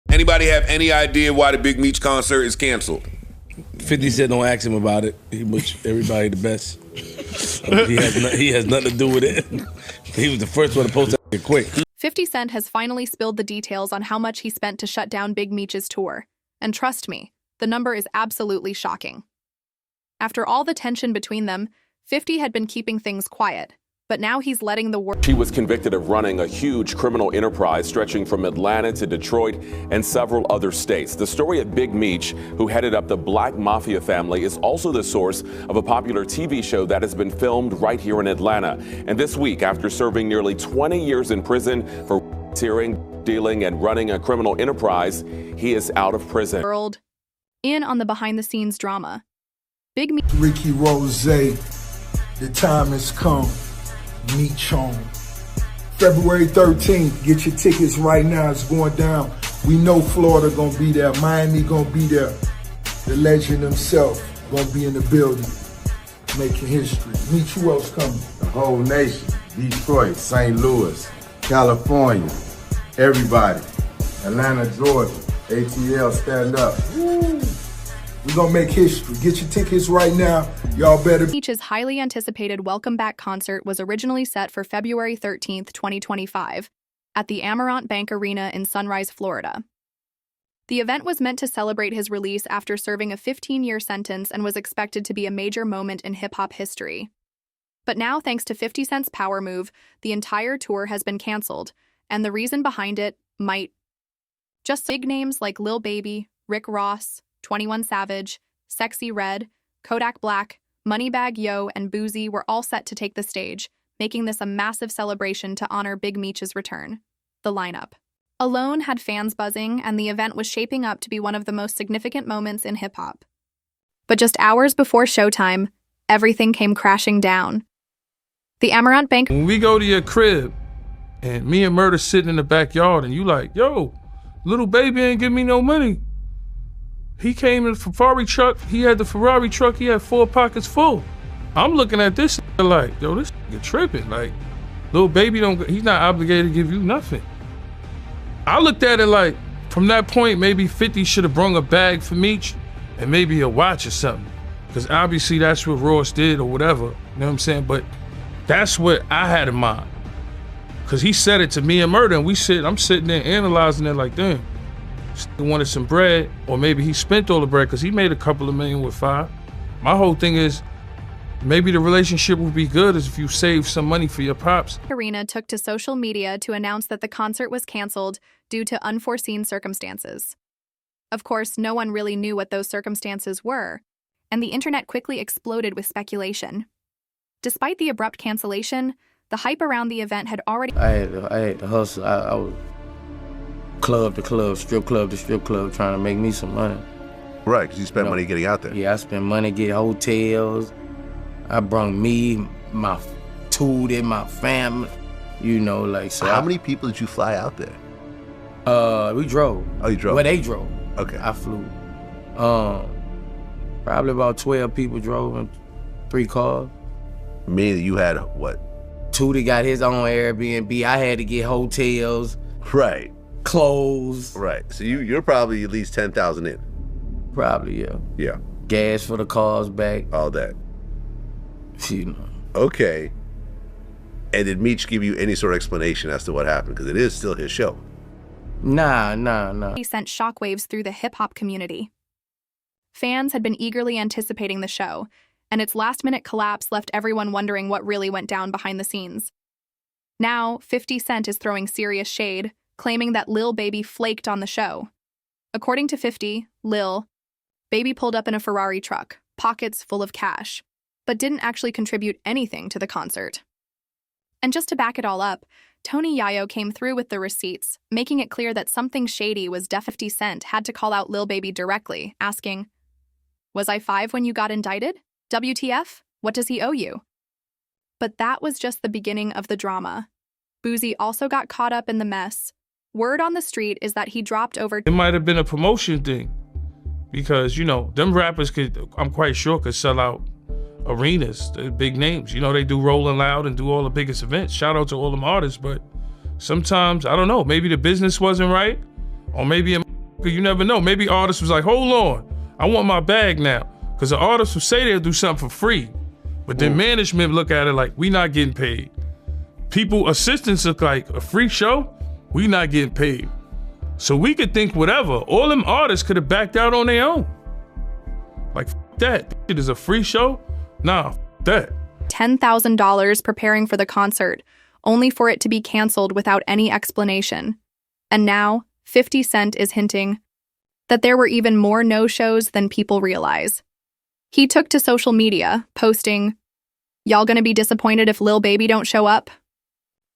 Anybody have any idea why the Big Meech concert is canceled? 50 said don't ask him about it. He wish everybody the best. He has nothing to do with it. He was the first one to post that quick. 50 Cent has finally spilled the details on how much he spent to shut down Big Meech's tour. And trust me, the number is absolutely shocking. After all the tension between them, 50 had been keeping things quiet. But now he's letting the world. She was convicted of running a huge criminal enterprise stretching from Atlanta to Detroit and several other states. The story of Big Meech, who headed up the Black Mafia family, is also the source of a popular TV show that has been filmed right here in Atlanta. And this week, after serving nearly 20 years in prison for racketeering, dealing, and running a criminal enterprise, he is out of prison. World in on the behind-the-scenes drama. Big Meech. Ricky Rose, the time has come. Meech on. February 13th, get your tickets right now. It's going down. We know Florida gonna be there. Miami gonna be there. The legend himself gonna be in the building, making history. Meech, who else coming? The whole nation. Detroit, St. Louis, California, everybody. Atlanta, Georgia, ATL, stand up. Woo. We're gonna make history. Get your tickets right now. Y'all better. Meech's highly anticipated Welcome Back concert was originally set for February 13th, 2025, at the Amerant Bank Arena in Sunrise, Florida. The event was meant to celebrate his release after serving a 15-year sentence and was expected to be a major moment in hip-hop history. But now, thanks to 50 Cent's power move, the entire tour has been canceled, and the reason behind it might just big names like Lil Baby, Rick Ross, 21 Savage, Sexy Red, Kodak Black, Moneybagg Yo, and Boozy were all set to take the stage, making this a massive celebration to honor Big Meech's return. The lineup alone had fans buzzing, and the event was shaping up to be one of the most significant moments in hip-hop. But just hours before showtime, everything came crashing down. The Amerant Bank. When we go to your crib, and me and Murder sitting in the backyard, and you like, yo, Lil Baby ain't give me no money. He came in a Ferrari truck. He had the Ferrari truck. He had 4 pockets full. I'm looking at this like, yo, this nigga tripping. Like, Lil Baby he's not obligated to give you nothing. I looked at it like, from that point, maybe 50 should have brung a bag for Meech and maybe a watch or something. Because obviously that's what Ross did or whatever. You know what I'm saying? But that's what I had in mind. Because he said it to me and Murder, and I'm sitting there analyzing it like, damn. He wanted some bread, or maybe he spent all the bread because he made a couple of million with 5. My whole thing is, maybe the relationship would be good if you save some money for your pops. Arena took to social media to announce that the concert was canceled due to unforeseen circumstances. Of course, no one really knew what those circumstances were, and the internet quickly exploded with speculation. Despite the abrupt cancellation, the hype around the event had already. I had to hustle. I was club to club, strip club to strip club, trying to make me some money. Right, because you spent money getting out there. Yeah, I spent money getting hotels. I brung me, my tootie, my family, so. How many people did you fly out there? We drove. Oh, you drove? Well, they drove. Okay. I flew. Probably about 12 people drove in 3 cars. Meaning you had what? Tootie got his own Airbnb. I had to get hotels. Right. Clothes. Right. So you're probably at least 10,000 in. Probably, yeah. Yeah. Gas for the cars back. All that. You know. Okay. And did Meech give you any sort of explanation as to what happened? Because it is still his show. Nah. He sent shockwaves through the hip-hop community. Fans had been eagerly anticipating the show, and its last-minute collapse left everyone wondering what really went down behind the scenes. Now, 50 Cent is throwing serious shade, claiming that Lil Baby flaked on the show. According to 50, Lil Baby pulled up in a Ferrari truck, pockets full of cash, but didn't actually contribute anything to the concert. And just to back it all up, Tony Yayo came through with the receipts, making it clear that something shady was 50 Cent had to call out Lil Baby directly, asking, "Was I 5 when you got indicted? WTF? What does he owe you?" But that was just the beginning of the drama. Boozy also got caught up in the mess. Word on the street is that he dropped over. It might have been a promotion thing because, them rappers I'm quite sure could sell out arenas, the big names. They do Rolling Loud and do all the biggest events. Shout out to all them artists, but sometimes, I don't know, maybe the business wasn't right, or maybe it You never know. Maybe artists was like, hold on, I want my bag now. Because the artists will say they'll do something for free. But then management look at it like, we not getting paid. People, assistants look like, a free show? We not getting paid. So we could think whatever. All them artists could have backed out on their own. Like, that. It is a free show? Nah, that. $10,000 preparing for the concert, only for it to be canceled without any explanation. And now, 50 Cent is hinting that there were even more no-shows than people realize. He took to social media, posting, "Y'all gonna be disappointed if Lil Baby don't show up?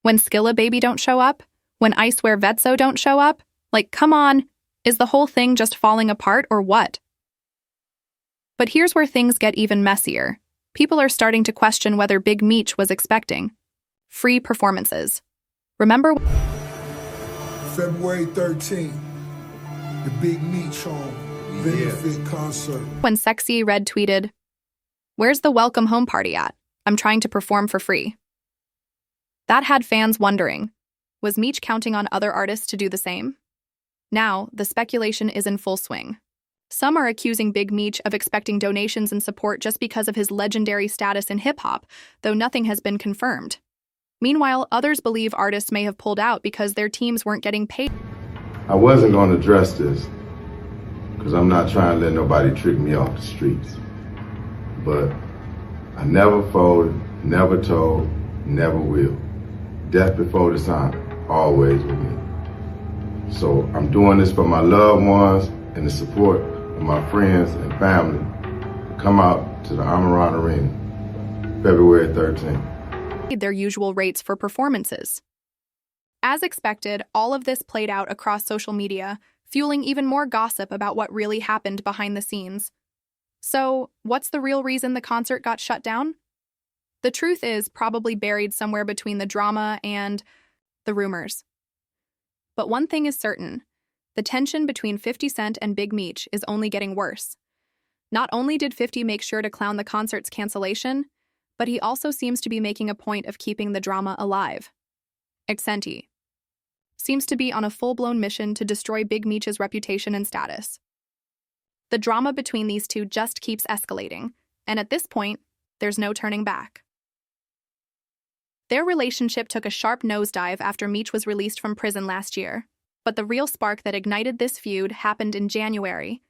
When Skilla Baby don't show up? When I Swear Vetso don't show up? Like, come on, is the whole thing just falling apart or what?" But here's where things get even messier. People are starting to question whether Big Meech was expecting free performances. Remember February 13th, the Big Meech benefit concert. when Sexy Red tweeted, "Where's the welcome home party at? I'm trying to perform for free." That had fans wondering, was Meech counting on other artists to do the same? Now, the speculation is in full swing. Some are accusing Big Meech of expecting donations and support just because of his legendary status in hip-hop, though nothing has been confirmed. Meanwhile, others believe artists may have pulled out because their teams weren't getting paid. I wasn't going to address this because I'm not trying to let nobody trick me off the streets. But I never folded, never told, never will. Death before dishonor, always with me. So I'm doing this for my loved ones and the support of my friends and family. Come out to the Amarant Arena, February 13th. Their usual rates for performances. As expected, all of this played out across social media, fueling even more gossip about what really happened behind the scenes. So, what's the real reason the concert got shut down? The truth is probably buried somewhere between the drama and the rumors. But one thing is certain. The tension between 50 Cent and Big Meech is only getting worse. Not only did 50 make sure to clown the concert's cancellation, but he also seems to be making a point of keeping the drama alive. Accenti seems to be on a full-blown mission to destroy Big Meech's reputation and status. The drama between these two just keeps escalating, and at this point, there's no turning back. Their relationship took a sharp nosedive after Meech was released from prison last year, but the real spark that ignited this feud happened in January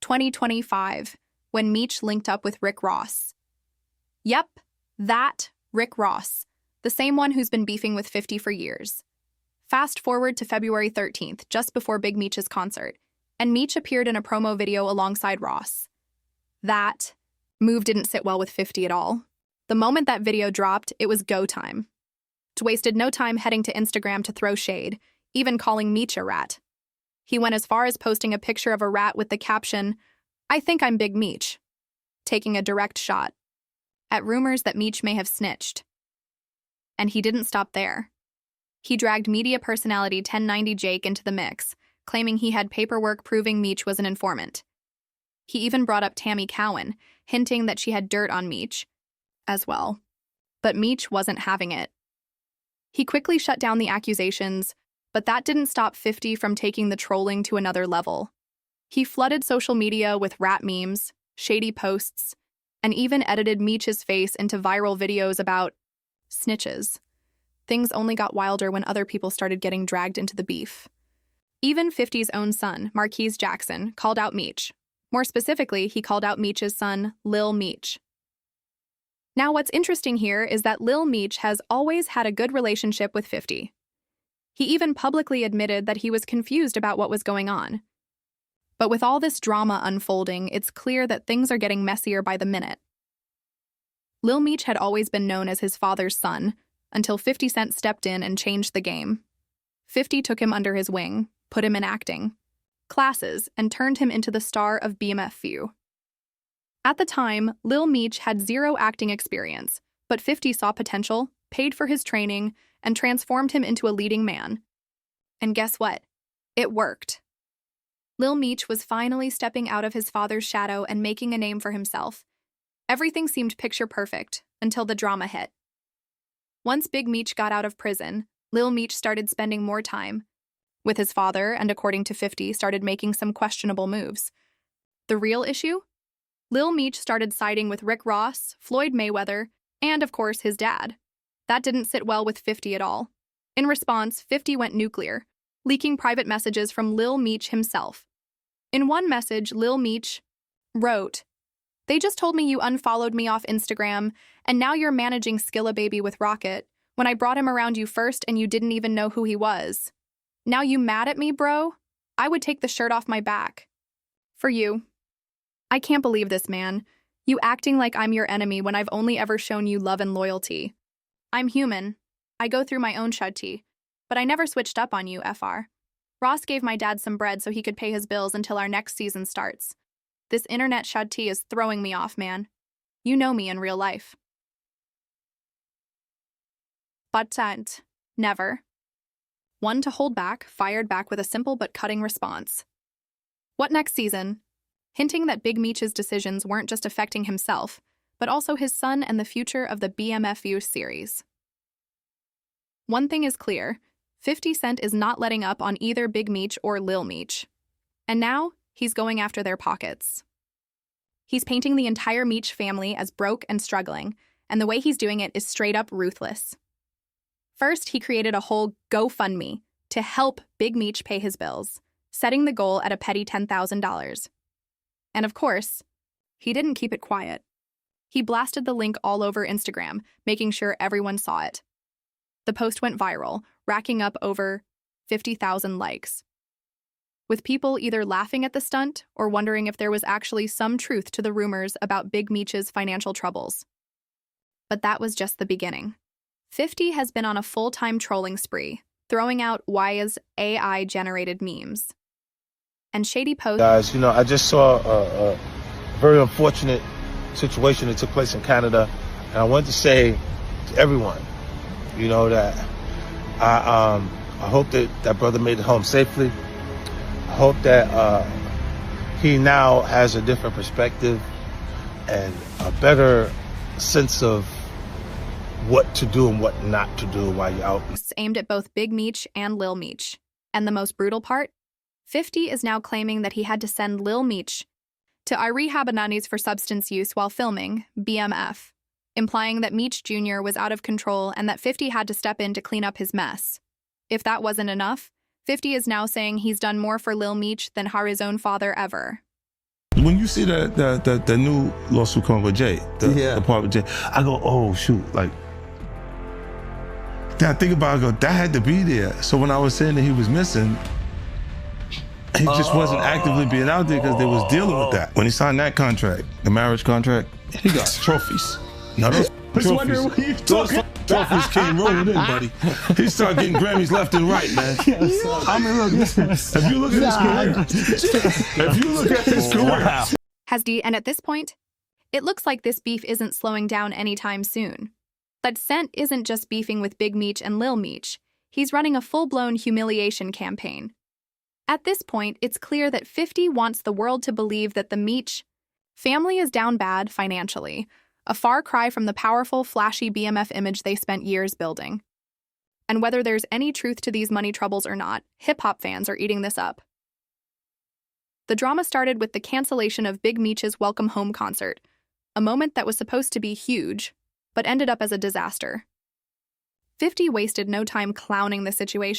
2025, when Meech linked up with Rick Ross. Yep, that Rick Ross, the same one who's been beefing with 50 for years. Fast forward to February 13th, just before Big Meech's concert, and Meech appeared in a promo video alongside Ross. That move didn't sit well with 50 at all. The moment that video dropped, it was go time. He wasted no time heading to Instagram to throw shade, even calling Meech a rat. He went as far as posting a picture of a rat with the caption, "I think I'm Big Meech," taking a direct shot at rumors that Meech may have snitched. And he didn't stop there. He dragged media personality 1090 Jake into the mix, claiming he had paperwork proving Meech was an informant. He even brought up Tammy Cowan, hinting that she had dirt on Meech as well. But Meech wasn't having it. He quickly shut down the accusations, but that didn't stop 50 from taking the trolling to another level. He flooded social media with rat memes, shady posts, and even edited Meech's face into viral videos about snitches. Things only got wilder when other people started getting dragged into the beef. Even 50's own son, Marquise Jackson, called out Meech. More specifically, he called out Meech's son, Lil Meech. Now, what's interesting here is that Lil Meech has always had a good relationship with 50. He even publicly admitted that he was confused about what was going on. But with all this drama unfolding, it's clear that things are getting messier by the minute. Lil Meech had always been known as his father's son, until 50 Cent stepped in and changed the game. 50 took him under his wing, put him in acting classes, and turned him into the star of BMF. At the time, Lil Meech had zero acting experience, but 50 saw potential, paid for his training, and transformed him into a leading man. And guess what? It worked. Lil Meech was finally stepping out of his father's shadow and making a name for himself. Everything seemed picture perfect until the drama hit. Once Big Meech got out of prison, Lil Meech started spending more time with his father and, according to 50, started making some questionable moves. The real issue? Lil Meech started siding with Rick Ross, Floyd Mayweather, and, of course, his dad. That didn't sit well with 50 at all. In response, 50 went nuclear, leaking private messages from Lil Meech himself. In one message, Lil Meech wrote, "They just told me you unfollowed me off Instagram, and now you're managing Skilla Baby with Rocket, when I brought him around you first and you didn't even know who he was. Now you mad at me, bro? I would take the shirt off my back. For you. I can't believe this, man. You acting like I'm your enemy when I've only ever shown you love and loyalty. I'm human. I go through my own shudty, but I never switched up on you, FR. Ross gave my dad some bread so he could pay his bills until our next season starts. This internet shudty is throwing me off, man. You know me in real life." But never. One to hold back, fired back with a simple but cutting response. What next season? Hinting that Big Meech's decisions weren't just affecting himself, but also his son and the future of the BMFU series. One thing is clear, 50 Cent is not letting up on either Big Meech or Lil Meech. And now, he's going after their pockets. He's painting the entire Meech family as broke and struggling, and the way he's doing it is straight up ruthless. First, he created a whole GoFundMe to help Big Meech pay his bills, setting the goal at a petty $10,000. And of course, he didn't keep it quiet. He blasted the link all over Instagram, making sure everyone saw it. The post went viral, racking up over 50,000 likes, with people either laughing at the stunt or wondering if there was actually some truth to the rumors about Big Meech's financial troubles. But that was just the beginning. 50 has been on a full-time trolling spree, throwing out wise AI-generated memes and shady posts. Guys, I just saw a very unfortunate situation that took place in Canada, and I wanted to say to everyone, that I hope that that brother made it home safely. I hope that he now has a different perspective and a better sense of what to do and what not to do while you're out. Aimed at both Big Meech and Lil Meech. And the most brutal part? 50 is now claiming that he had to send Lil Meech to rehabananis for substance use while filming BMF, implying that Meech Jr. was out of control and that 50 had to step in to clean up his mess. If that wasn't enough, 50 is now saying he's done more for Lil Meech than his own father ever. When you see the new lawsuit coming with Jay, the part with Jay, I go, oh shoot, then I think about it, I go, that had to be there. So when I was saying that he was missing, he just wasn't actively being out there because they was dealing with that. When he signed that contract, the marriage contract, he got trophies. Now those trophies came rolling in, buddy. He started getting Grammys left and right, man. I mean, look, if you look at his career, And at this point, it looks like this beef isn't slowing down anytime soon. But Cent isn't just beefing with Big Meech and Lil Meech. He's running a full-blown humiliation campaign. At this point, it's clear that 50 wants the world to believe that the Meech family is down bad financially, a far cry from the powerful, flashy BMF image they spent years building. And whether there's any truth to these money troubles or not, hip-hop fans are eating this up. The drama started with the cancellation of Big Meech's Welcome Home concert, a moment that was supposed to be huge, but ended up as a disaster. 50 wasted no time clowning the situation.